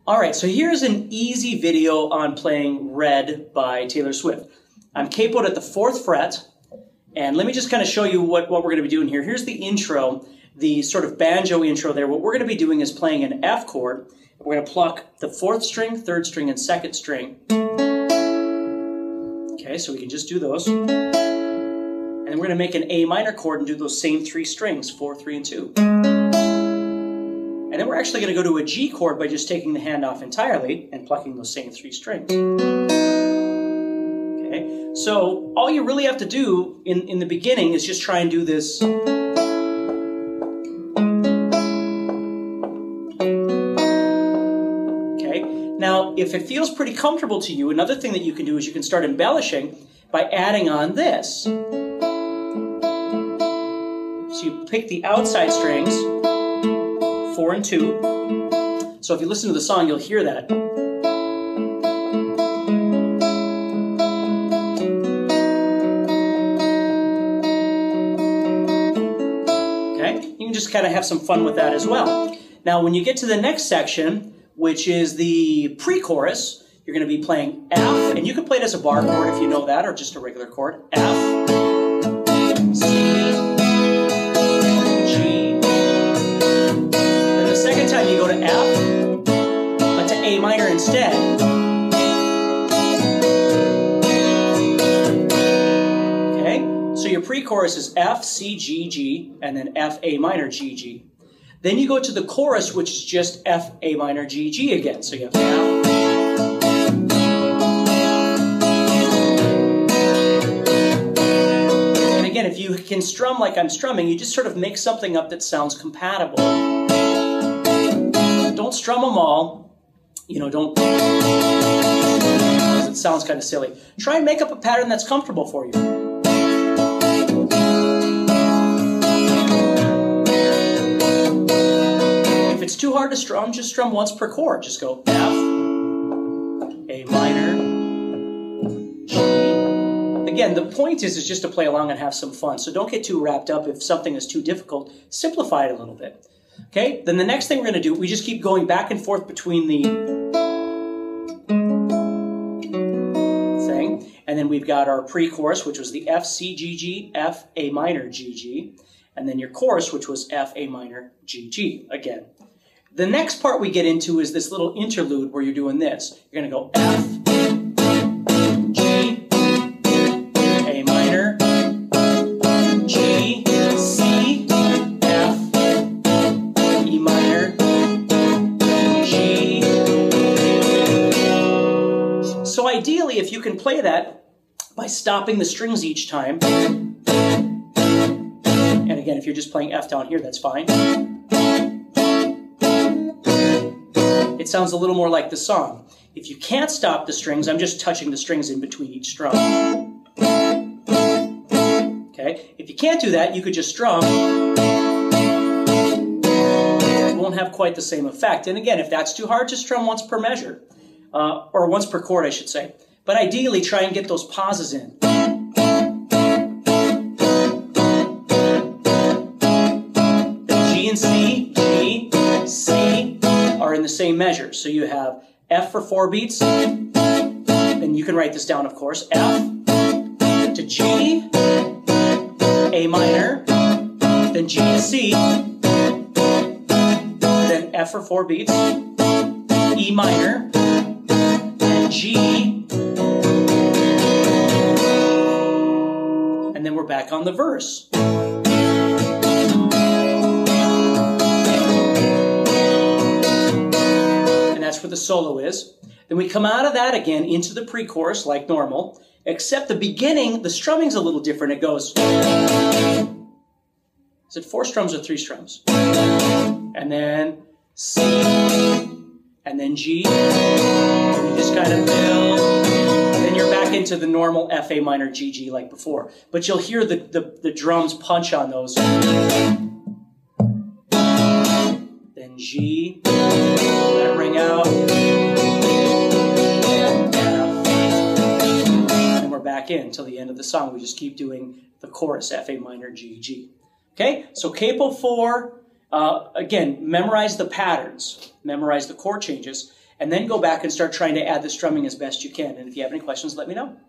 All right, so here's an easy video on playing Red by Taylor Swift. I'm capoed at the 4th fret, and let me just kind of show you what we're going to be doing here. Here's the intro, the sort of banjo intro there. What we're going to be doing is playing an F chord. We're going to pluck the 4th string, 3rd string, and 2nd string. Okay, so we can just do those. And then we're going to make an A minor chord and do those same 3 strings, 4, 3, and 2. And then we're actually going to go to a G chord by just taking the hand off entirely and plucking those same 3 strings. Okay, so all you really have to do in the beginning is just try and do this. Okay, now if it feels pretty comfortable to you, another thing that you can do is you can start embellishing by adding on this. So you pick the outside strings, 4 and 2. So if you listen to the song, you'll hear that. Okay? You can just kind of have some fun with that as well. Now, when you get to the next section, which is the pre-chorus, you're going to be playing F, and you can play it as a bar chord if you know that, or just a regular chord. F, C, time you go to F, but to A minor instead. Okay, so your pre-chorus is F, C, G, G, and then F, A minor, G, G. Then you go to the chorus, which is just F, A minor, G, G again. So you have F. And again, if you can strum like I'm strumming, you just sort of make something up that sounds compatible. Don't strum them all, don't, because it sounds kind of silly. Try and make up a pattern that's comfortable for you. If it's too hard to strum, just strum once per chord. Just go F, A minor, G. Again, the point is just to play along and have some fun. So don't get too wrapped up if something is too difficult. Simplify it a little bit. Okay, then the next thing we're going to do, we just keep going back and forth between the thing, and then we've got our pre-chorus, which was the F, C, G, G, F, A minor, G, G, and then your chorus, which was F, A minor, G, G again. The next part we get into is this little interlude where you're doing this. You're going to go F, G, A minor, G, C, So ideally, if you can play that by stopping the strings each time, and again, if you're just playing F down here, that's fine. It sounds a little more like the song. If you can't stop the strings, I'm just touching the strings in between each strum. Okay? If you can't do that, you could just strum. It won't have quite the same effect. And again, if that's too hard, just strum once per measure. Or once per chord, I should say. But ideally, try and get those pauses in. The G and C, G, C are in the same measure. So you have F for 4 beats. Then you can write this down, of course. F to G, A minor, then G to C, then F for 4 beats, E minor, G, and then we're back on the verse. And that's where the solo is. Then we come out of that again into the pre-chorus like normal, except the beginning, the strumming's a little different. It goes, is it 4 strums or 3 strums? And then C, and then G, and you just kind of build, and then you're back into the normal F, A minor, G, G like before. But you'll hear the drums punch on those. Then G, let it ring out, F, and we're back in until the end of the song. We just keep doing the chorus, F, A minor, G, G. Okay, so capo 4, again, memorize the patterns, memorize the chord changes, and then go back and start trying to add the strumming as best you can. And if you have any questions, let me know.